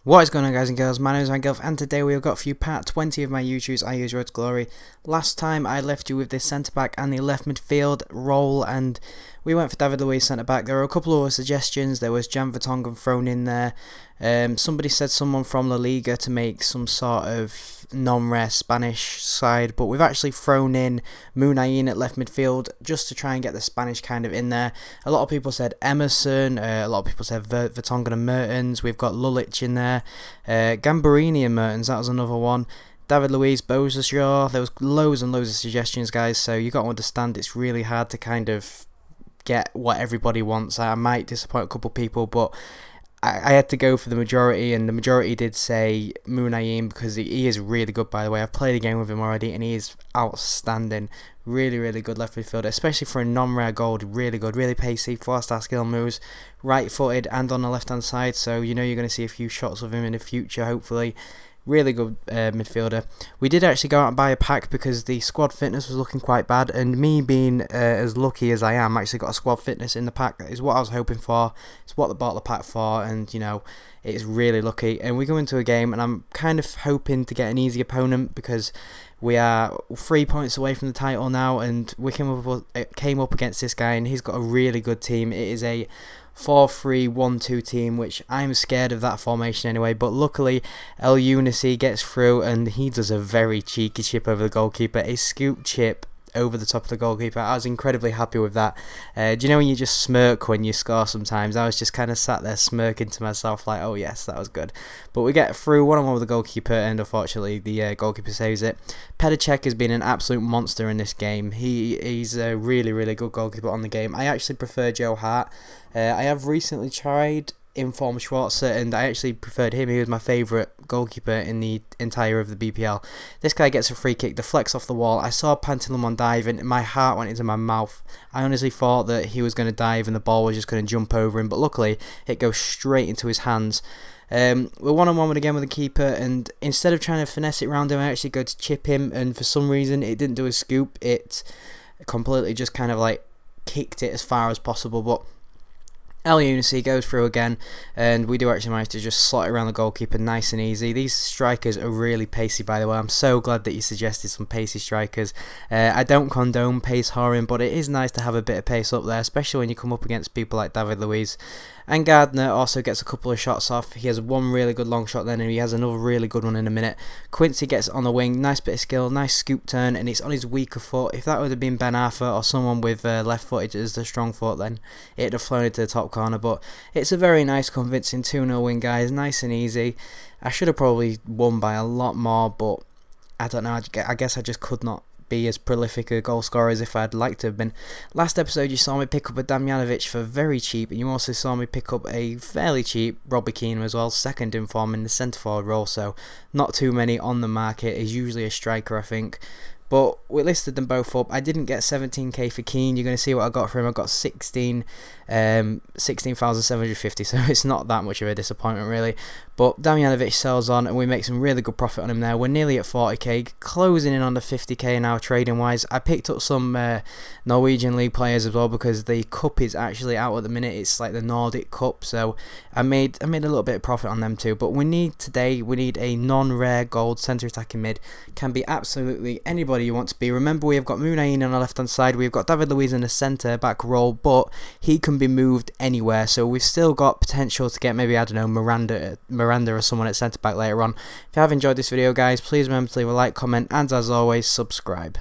What is going on, guys and girls? My name is Rangolf, and today we have got for you part 20 of my YouTube's I Use Road to Glory. Last time I left you with this centre back and the left midfield role, and we went for David Luiz centre back. There were a couple of other suggestions. There was Jan Vertonghen thrown in there. Somebody said someone from La Liga to make some sort of non-rare Spanish side, but we've actually thrown in Munayin at left midfield just to try and get the Spanish kind of in there. A lot of people said Emerson, a lot of people said Vertonghen and Mertens. We've got Lulic in there, Gambarini and Mertens, that was another one. David Luiz, Bozashaw. There was loads and loads of suggestions, guys, so you got to understand it's really hard to kind of get what everybody wants. I might disappoint a couple people, but I had to go for the majority, and the majority did say Munayin because he is really good, by the way. I've played a game with him already, and he is outstanding. Really, really good left midfielder, especially for a non-rare gold. Really good, really pacey, 4-star skill moves, right-footed and on the left-hand side, so you know you're going to see a few shots of him in the future, hopefully. Really good midfielder. We did actually go out and buy a pack because the squad fitness was looking quite bad, and me being as lucky as I am, actually got a squad fitness in the pack. That is what I was hoping for. It's what I bought the pack for, and you know, it's really lucky. And we go into a game, and I'm kind of hoping to get an easy opponent because we are 3 points away from the title now, and we came up against this guy, and he's got a really good team. It is a 4-3-1-2 team, which I'm scared of that formation anyway, but luckily El Unisi gets through and he does a very cheeky chip over the goalkeeper, a scoop chip over the top of the goalkeeper. I was incredibly happy with that. Do you know when you just smirk when you score sometimes? I was just kind of sat there smirking to myself like, oh yes, that was good. But we get through 1-on-1 with the goalkeeper, and unfortunately the goalkeeper saves it. Petr has been an absolute monster in this game. He's a really, really good goalkeeper on the game. I actually prefer Joe Hart. I have recently tried Inform Schwarzer, and I actually preferred him. He was my favourite goalkeeper in the entire of the BPL. This guy gets a free kick, deflects off the wall. I saw Pantilimon dive, and my heart went into my mouth. I honestly thought that he was going to dive and the ball was just going to jump over him, but luckily it goes straight into his hands. We're 1-on-1 again with the keeper, and instead of trying to finesse it around him, I actually go to chip him, and for some reason it didn't do a scoop. It completely just kind of like kicked it as far as possible, but El Unisi goes through again, and we do actually manage to just slot it around the goalkeeper nice and easy. These strikers are really pacey, by the way. I'm so glad that you suggested some pacey strikers. I don't condone pace whoring, but it is nice to have a bit of pace up there, especially when you come up against people like David Luiz. And Gardner also gets a couple of shots off. He has one really good long shot then, and he has another really good one in a minute. Quincy gets on the wing, nice bit of skill, nice scoop turn, and it's on his weaker foot. If that would have been Ben Arthur or someone with left footage as the strong foot, then it'd have flown into the top corner. But it's a very nice, convincing 2-0 win, guys. Nice and easy. I should have probably won by a lot more, but I don't know. I guess I just could not be as prolific a goal scorer as if I'd like to have been. Last episode you saw me pick up a Damjanovic for very cheap, and you also saw me pick up a fairly cheap Robbie Keane as well, second in form in the centre forward role, so not too many on the market. He's usually a striker, I think. But we listed them both up. I didn't get 17k for Keane. You're going to see what I got for him. I got 16,750, so it's not that much of a disappointment really. But Damjanovic sells on, and we make some really good profit on him there. We're nearly at 40k, closing in on the 50k now trading wise. I picked up some Norwegian League players as well because the cup is actually out at the minute. It's like the Nordic Cup, so I made a little bit of profit on them too. But we need a non-rare gold centre attacking mid. Can be absolutely anybody you want to be. Remember, we have got Munayin on the left hand side, we've got David Luiz in the centre back role, but he can be moved anywhere, so we've still got potential to get maybe, I don't know, Miranda or someone at centre back later on. If you have enjoyed this video, guys, please remember to leave a like, comment, and as always, subscribe.